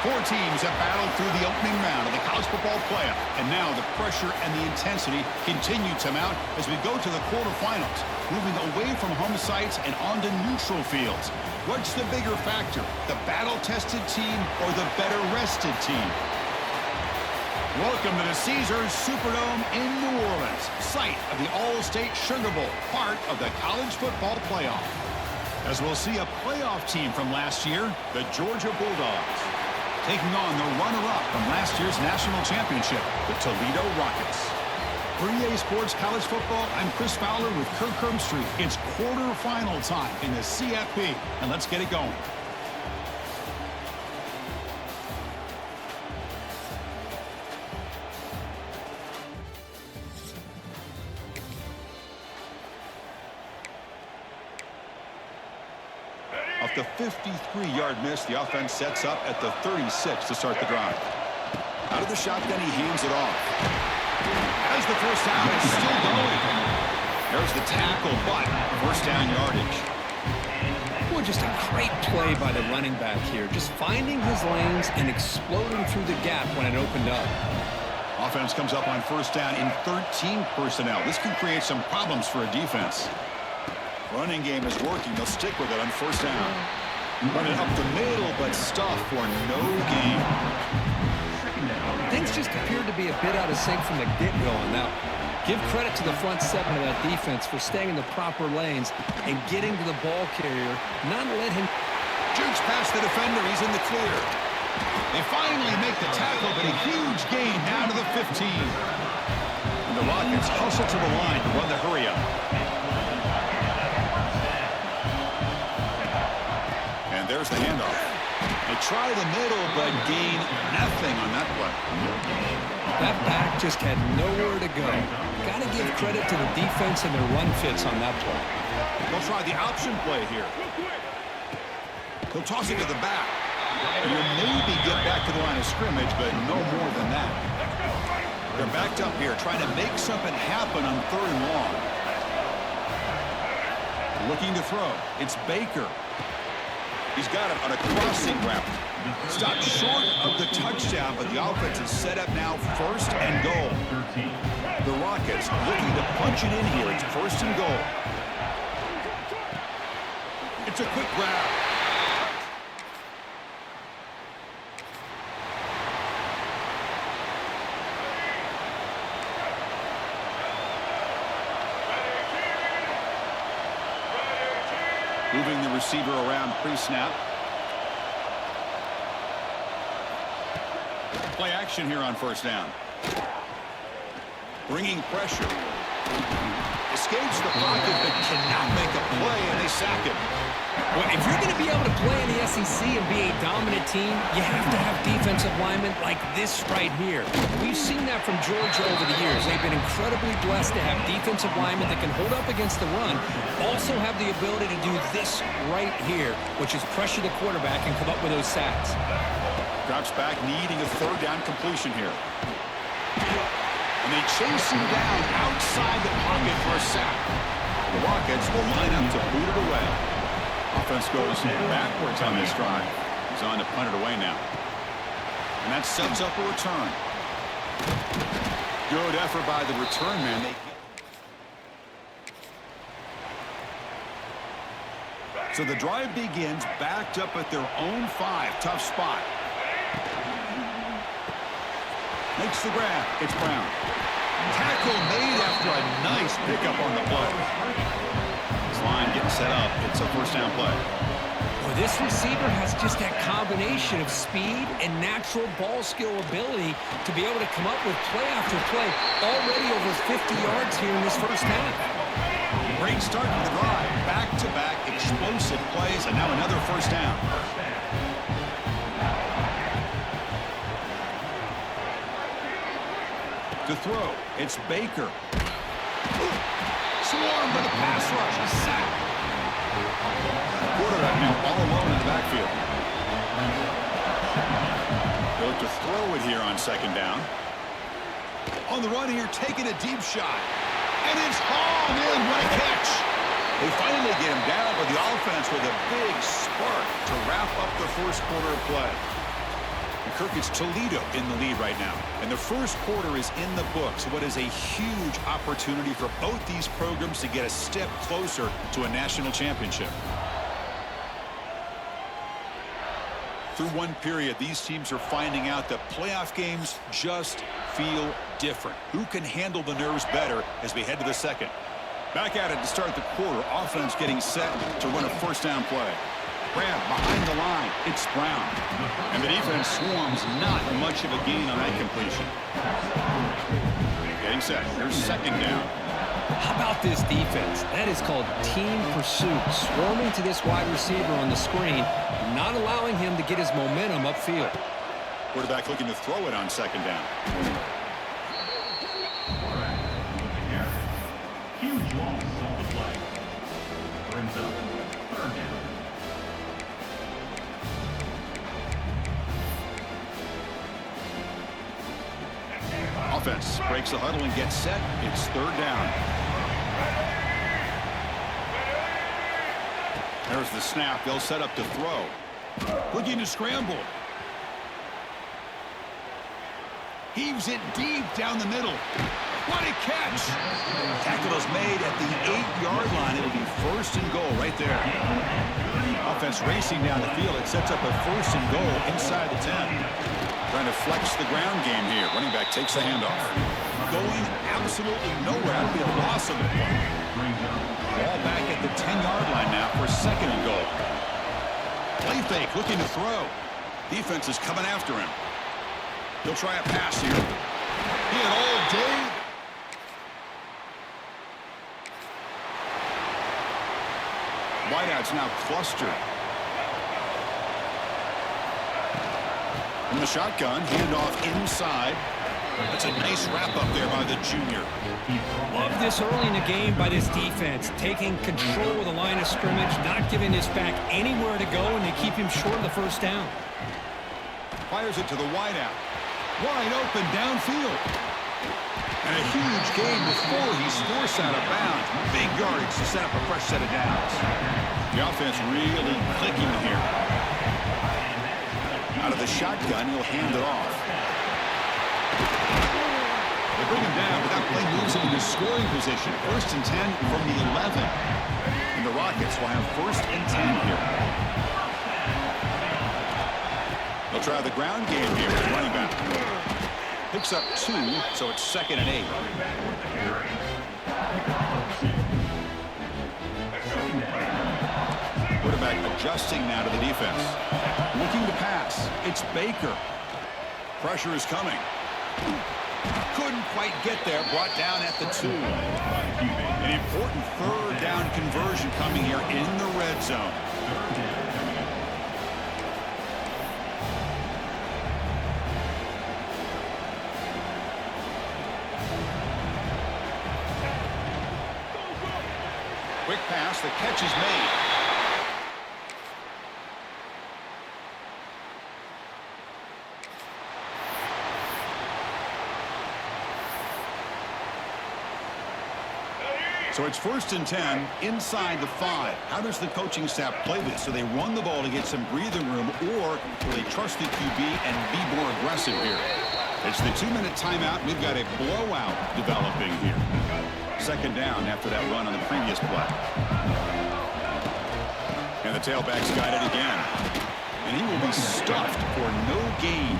Four teams have battled through the opening round of the college football playoff, and now the pressure and the intensity continue to mount as we go to the quarterfinals, moving away from home sites and onto neutral fields. What's the bigger factor, the battle-tested team or the better-rested team? Welcome to the Caesars Superdome in New Orleans, site of the All-State Sugar Bowl, part of the college football playoff. As we'll see a playoff team from last year, the Georgia Bulldogs, taking on the runner-up from last year's national championship, the Toledo Rockets. For EA Sports College Football, I'm Chris Fowler with Kirk Herbstreit. It's quarterfinal time in the CFP, and let's get it going. Off the 53-yard miss, the offense sets up at the 36 to start the drive. Out of the shotgun, he hands it off. As the first down is still going. There's the tackle, but first down yardage. Well, just a great play by the running back here. Just finding his lanes and exploding through the gap when it opened up. Offense comes up on first down in 13 personnel. This can create some problems for a defense. Running game is working. They'll stick with it on first down. Running up the middle, but stuff for no gain. Things just appeared to be a bit out of sync from the get-go on that one. Give credit to the front seven of that defense for staying in the proper lanes and getting to the ball carrier, not let him jukes past the defender. He's in the clear. They finally make the tackle, but a huge gain down to the 15. And the Rockets hustle to the line to run the hurry up. And there's the handoff. They try the middle, but gain nothing on that play. That back just had nowhere to go. Got to give credit to the defense and their run fits on that play. They'll try the option play here. They'll toss it to the back. And you'll maybe get back to the line of scrimmage, but no more than that. They're backed up here, trying to make something happen on third and long. Looking to throw. It's Baker. He's got it on a crossing route. Stopped short of the touchdown, but the offense is set up now first and goal. The Rockets looking to punch it in here. It's first and goal. It's a quick grab. Moving the receiver around pre-snap. Play action here on first down. Bringing pressure. Escapes the pocket but cannot make a play, and they sack him. Well, if you're going to be able to play in the SEC and be a dominant team, you have to have defensive linemen like this right here. We've seen that from Georgia over the years. They've been incredibly blessed to have defensive linemen that can hold up against the run, also have the ability to do this right here, which is pressure the quarterback and come up with those sacks. Drops back, needing a third down completion here. And they chase him down outside the pocket for a sack. The Rockets will line up to boot it away. Offense goes backwards on this drive. He's on to punt it away now. And that sets up a return. Good effort by the return man. So the drive begins backed up at their own 5. Tough spot. Makes the grab. It's Brown. Tackle made after a nice pickup on the play. This line getting set up. It's a first down play. Well, this receiver has just that combination of speed and natural ball skill ability to be able to come up with play after play. Already over 50 yards here in this first half. Great start to the drive. Back-to-back explosive plays, and now another first down. To throw, it's Baker. Swarmed by the pass rush. A sack. Quarterback now all alone in the backfield. They'll look to throw it here on second down. On the run here, taking a deep shot. And it's hauled in. What a catch. They finally get him down, but the offense with a big spark to wrap up the first quarter of play. Kirk, it's Toledo in the lead right now. And the first quarter is in the books. What is a huge opportunity for both these programs to get a step closer to a national championship. Through one period, these teams are finding out that playoff games just feel different. Who can handle the nerves better as we head to the second? Back at it to start the quarter. Offense getting set to run a first down play. Grab behind the line. It's Brown. And the defense swarms, not much of a gain on that completion. Getting set. Here's second down. How about this defense? That is called team pursuit. Swarming to this wide receiver on the screen, not allowing him to get his momentum upfield. Quarterback looking to throw it on second down. Huge loss on the play. Brings up third down. Offense breaks the huddle and gets set. It's third down. There's the snap. They'll set up to throw. Looking to scramble. Heaves it deep down the middle. What a catch! Tackle is made at the 8-yard line. It'll be first and goal right there. Offense racing down the field. It sets up a first and goal inside the 10. Trying to flex the ground game here. Running back takes the handoff. Going absolutely nowhere. That'll be a loss of the play. Ball back at the 10-yard line now for second and goal. Play fake, looking to throw. Defense is coming after him. He'll try a pass here. He had all day. Wideouts now clustered. From the shotgun, handoff inside. That's a nice wrap-up there by the junior. Love this early in the game by this defense, taking control of the line of scrimmage, not giving this back anywhere to go, and they keep him short of the first down. Fires it to the wideout. Wide open downfield. And a huge gain before he's forced out of bounds. Big yardage to set up a fresh set of downs. The offense really clicking here. Out of the shotgun, he'll hand it off. They bring him down, but that play moves him into scoring position. First and 10 from the 11. And the Rockets will have first and 10 here. They'll try the ground game here with running back. Picks up 2, so it's second and 8. Quarterback adjusting now to the defense. Looking to pass. It's Baker. Pressure is coming. Couldn't quite get there. Brought down at the 2. An important third down conversion coming here in the red zone. Quick pass. The catch is made. So it's first and 10 inside the 5. How does the coaching staff play this? Do they run the ball to get some breathing room, or do they trust the QB and be more aggressive here? It's the 2-minute timeout. We've got a blowout developing here. Second down after that run on the previous play. And the tailback's got it again. And he will be stuffed for no gain.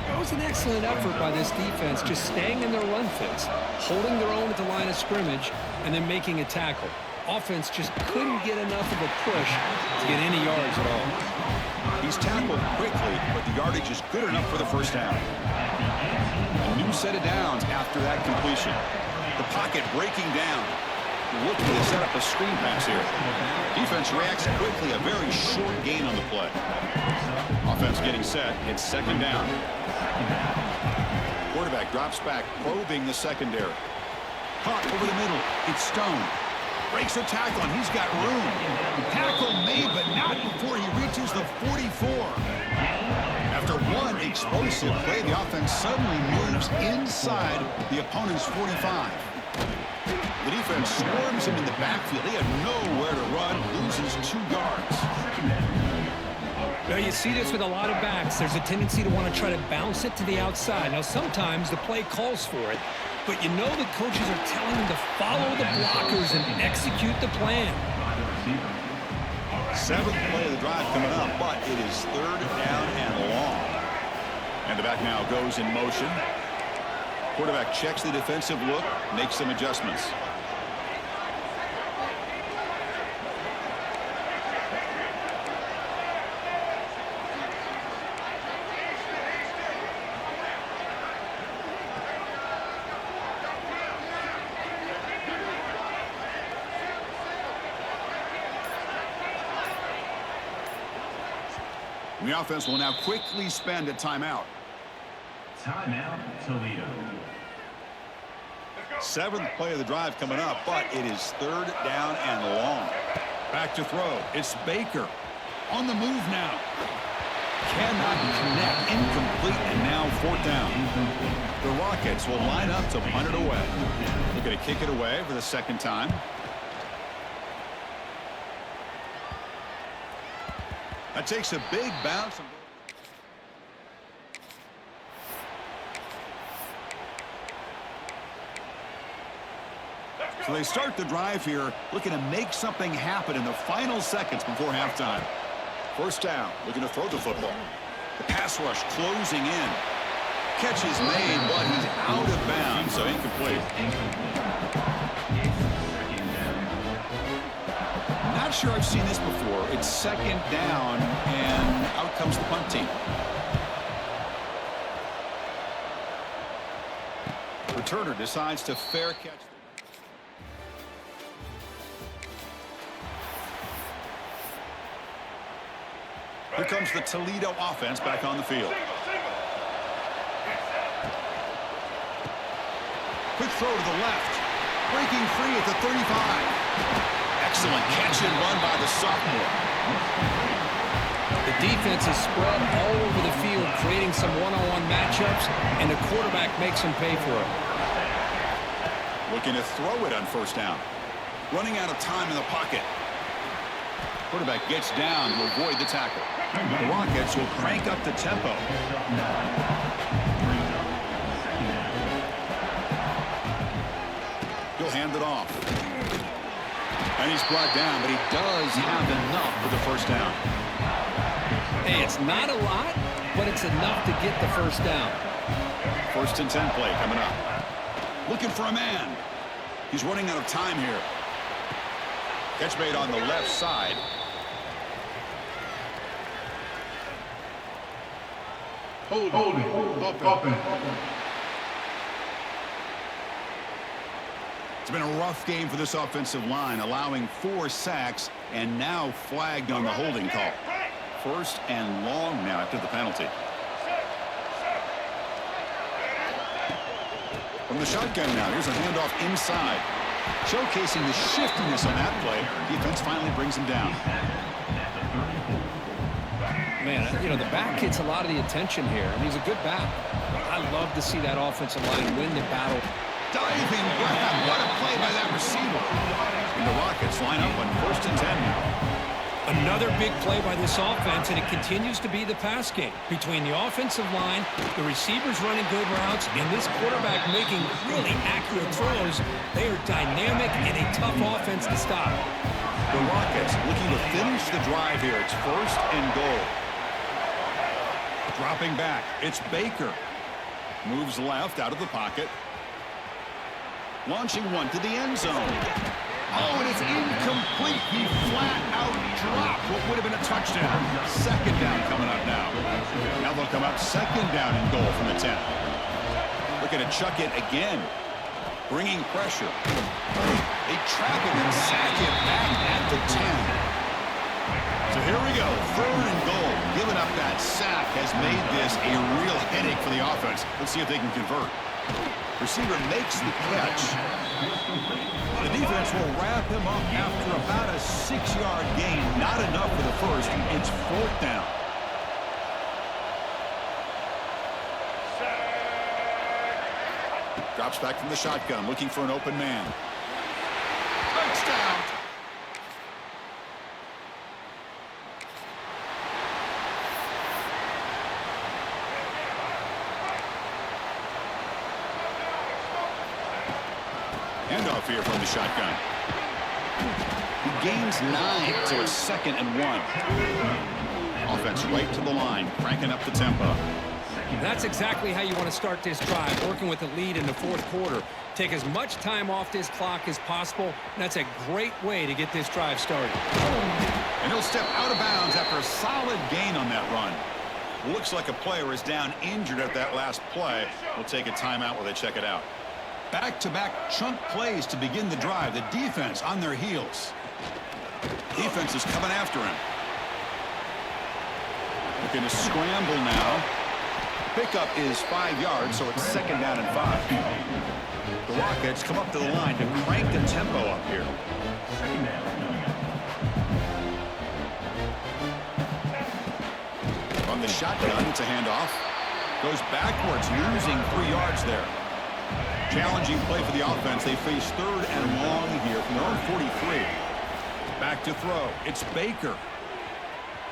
That was an excellent effort by this defense, just staying in their run fits, holding their own at the line of scrimmage, and then making a tackle. Offense just couldn't get enough of a push to get any yards at all. He's tackled quickly, but the yardage is good enough for the first down. A new set of downs after that completion. The pocket breaking down. Looking to set up a screen pass here. Defense reacts quickly. A very short gain on the play. Offense getting set. It's second down. Quarterback drops back, probing the secondary. Caught over the middle. It's Stone. Breaks a tackle, and he's got room. Tackle made, but not before he reaches the 44. After one explosive play, the offense suddenly moves inside the opponent's 45. The defense swarms him in the backfield. He had nowhere to run, loses 2 yards. Well, you see this with a lot of backs. There's a tendency to want to try to bounce it to the outside. Now, sometimes the play calls for it, but you know the coaches are telling them to follow the blockers and execute the plan. Seventh play of the drive coming up, but it is third down and long. And the back now goes in motion. Quarterback checks the defensive look, makes some adjustments. The offense will now quickly spend a timeout. Timeout, Toledo. Seventh play of the drive coming up, but it is third down and long. Back to throw. It's Baker. On the move now. Cannot connect. Incomplete, and now fourth down. The Rockets will line up to punt it away. They're going to kick it away for the second time. That takes a big bounce. So they start the drive here, looking to make something happen in the final seconds before halftime. First down, looking to throw the football. The pass rush closing in. Catch is made, but he's out of bounds, so incomplete. Not sure I've seen this before. It's second down, and out comes the punt team. Returner decides to fair catch. Here comes the Toledo offense back on the field. Quick throw to the left. Breaking free at the 35. Excellent catch and run by the sophomore. The defense is spread all over the field, creating some one-on-one matchups, and the quarterback makes them pay for it. Looking to throw it on first down. Running out of time in the pocket. Quarterback gets down to avoid the tackle. The Rockets will crank up the tempo. He'll hand it off. And he's brought down, but he does have enough for the first down. Hey, it's not a lot, but it's enough to get the first down. First and 10 play coming up. Looking for a man. He's running out of time here. Catch made on the left side. Holding. Open. It's been a rough game for this offensive line, allowing 4 sacks and now flagged on the holding call. First and long now after the penalty. From the shotgun now, here's a handoff inside. Showcasing the shiftiness on that play. Defense finally brings him down. Man, you know, the back gets a lot of the attention here, and he's a good back. I love to see that offensive line win the battle. Diving grab. What a play by that receiver. And the Rockets line up on first and 10 now. Another big play by this offense, and it continues to be the pass game. Between the offensive line, the receivers running good routes, and this quarterback making really accurate throws, they are dynamic and a tough offense to stop. The Rockets looking to finish the drive here. It's first and goal. Dropping back. It's Baker. Moves left out of the pocket. Launching one to the end zone. Oh, and it's incomplete. He flat out dropped what would have been a touchdown. Second down coming up now. Now they'll come up second down and goal from the 10. Looking to chuck it again. Bringing pressure. They trap him and sack him back at the 10. So here we go. Third and goal. Giving up that sack has made this a real headache for the offense. Let's see if they can convert. Receiver makes the catch. The defense will wrap him up after about a 6-yard gain. Not enough for the first. It's fourth down. Drops back from the shotgun, looking for an open man. Touchdown. handoff here from the shotgun. He gains 9, so it's 2nd and 1. Offense right to the line, cranking up the tempo. That's exactly how you want to start this drive, working with the lead in the 4th quarter. Take as much time off this clock as possible, and that's a great way to get this drive started. And he'll step out of bounds after a solid gain on that run. Looks like a player is down injured at that last play. We'll take a timeout while they check it out. Back-to-back chunk plays to begin the drive. The defense on their heels. Defense is coming after him. Looking to scramble now. Pickup is 5 yards, so it's 2nd down and 5. The Rockets come up to the line to crank the tempo up here. From the shotgun, it's a handoff. Goes backwards, losing 3 yards there. Challenging play for the offense. They face 3rd and long here from their own 43. Back to throw. It's Baker.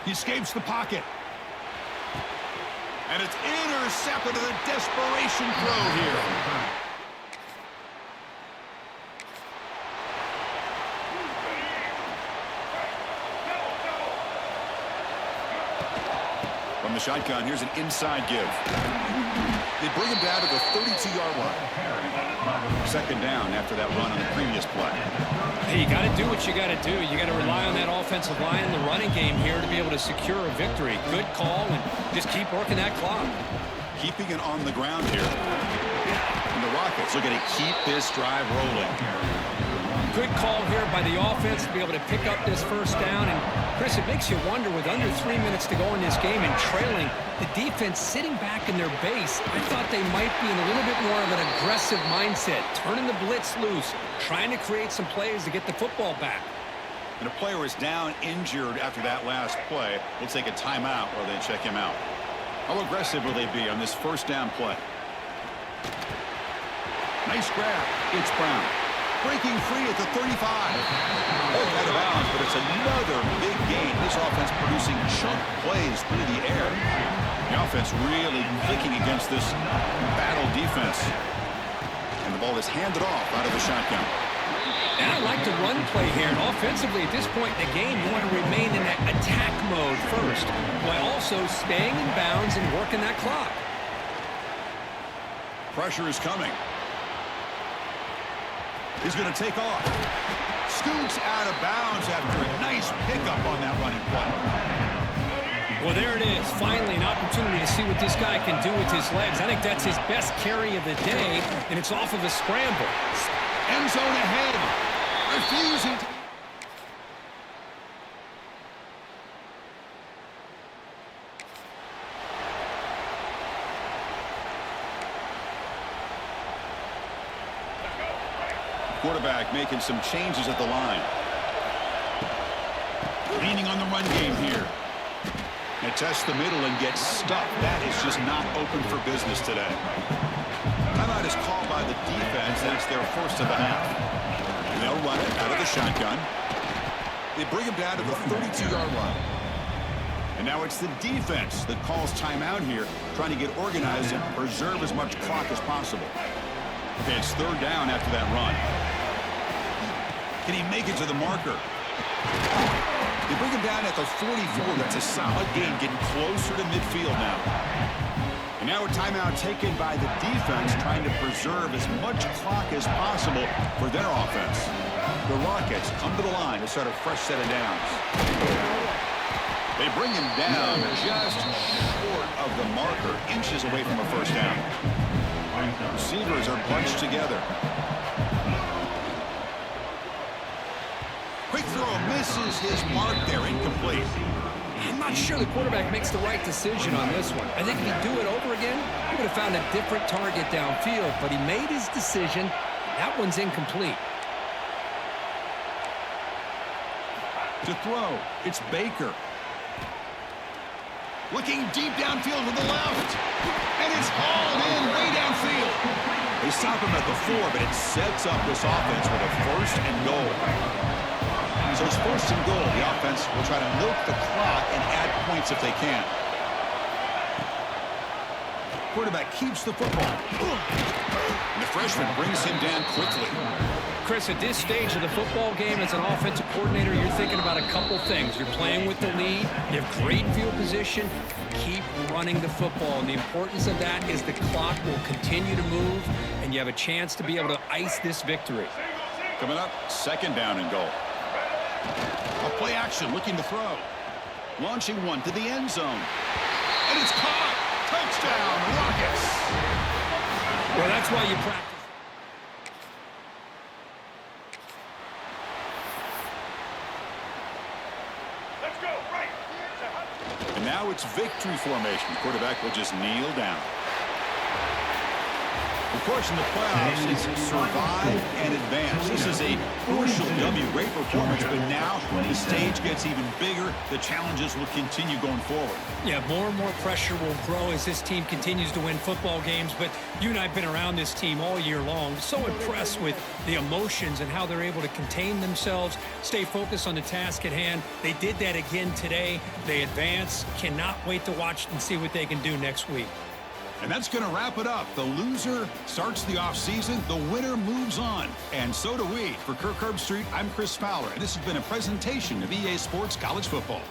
He escapes the pocket. And it's intercepted in a desperation throw here. From the shotgun, here's an inside give. They bring him down to the 32-yard line. 2nd down after that run on the previous play. Hey, you got to do what you got to do. You got to rely on that offensive line and the running game here to be able to secure a victory. Good call, and just keep working that clock. Keeping it on the ground here. And the Rockets are going to keep this drive rolling. Good call here by the offense to be able to pick up this 1st down. And, Chris, it makes you wonder, with under 3 minutes to go in this game and trailing, the defense sitting back in their base, I thought they might be in a little bit more of an aggressive mindset, turning the blitz loose, trying to create some plays to get the football back. And a player is down injured after that last play. We'll take a timeout while they check him out. How aggressive will they be on this 1st down play? Nice grab. It's Brown. Breaking free at the 35. Out of bounds, but it's another big gain. This offense producing chunk plays through the air. The offense really clicking against this battle defense. And the ball is handed off out of the shotgun. And I like the run play here. And offensively, at this point in the game, you want to remain in that attack mode first, while also staying in bounds and working that clock. Pressure is coming. He's going to take off. Scoots out of bounds after a nice pickup on that running play. Well, there it is. Finally, an opportunity to see what this guy can do with his legs. I think that's his best carry of the day, and it's off of a scramble. End zone ahead. Refusing to... Quarterback making some changes at the line. Leaning on the run game here. They test the middle and get stuck. That is just not open for business today. Timeout is called by the defense, and it's their 1st of the half. They'll run it out of the shotgun. They bring him down to the 32-yard line. And now it's the defense that calls timeout here, trying to get organized and preserve as much clock as possible. Okay, it's 3rd down after that run. Can he make it to the marker? They bring him down at the 44. That's a solid gain, getting closer to midfield now. And now a timeout taken by the defense, trying to preserve as much clock as possible for their offense. The Rockets come to the line to start a fresh set of downs. They bring him down just short of the marker, inches away from a 1st down. Receivers are bunched together. Quick throw misses his mark there, incomplete. I'm not sure the quarterback makes the right decision on this one. I think if he'd do it over again, he would have found a different target downfield, but he made his decision. That one's incomplete. To throw, it's Baker. Looking deep downfield to the left. And it's hauled in way downfield. They stop him at the 4, but it sets up this offense with a 1st and goal. So it's 1st and goal. The offense will try to milk the clock and add points if they can. Quarterback keeps the football. And the freshman brings him down quickly. Chris, at this stage of the football game, as an offensive coordinator, you're thinking about a couple things. You're playing with the lead. You have great field position. Keep running the football. And the importance of that is the clock will continue to move, and you have a chance to be able to ice this victory. Coming up, second down and goal. A play action looking to throw. Launching one to the end zone. And it's caught. Touchdown, Rockets. Well, that's why you practice. And now it's victory formation. The quarterback will just kneel down. Of course, in the playoffs, it's survive and advance. This is a crucial W. Great performance, but now the stage gets even bigger. The challenges will continue going forward. Yeah, more and more pressure will grow as this team continues to win football games. But you and I have been around this team all year long. So impressed with the emotions and how they're able to contain themselves, stay focused on the task at hand. They did that again today. They advance. Cannot wait to watch and see what they can do next week. And that's going to wrap it up. The loser starts the offseason. The winner moves on. And so do we. For Kirk Herbstreit, I'm Chris Fowler. And this has been a presentation of EA Sports College Football.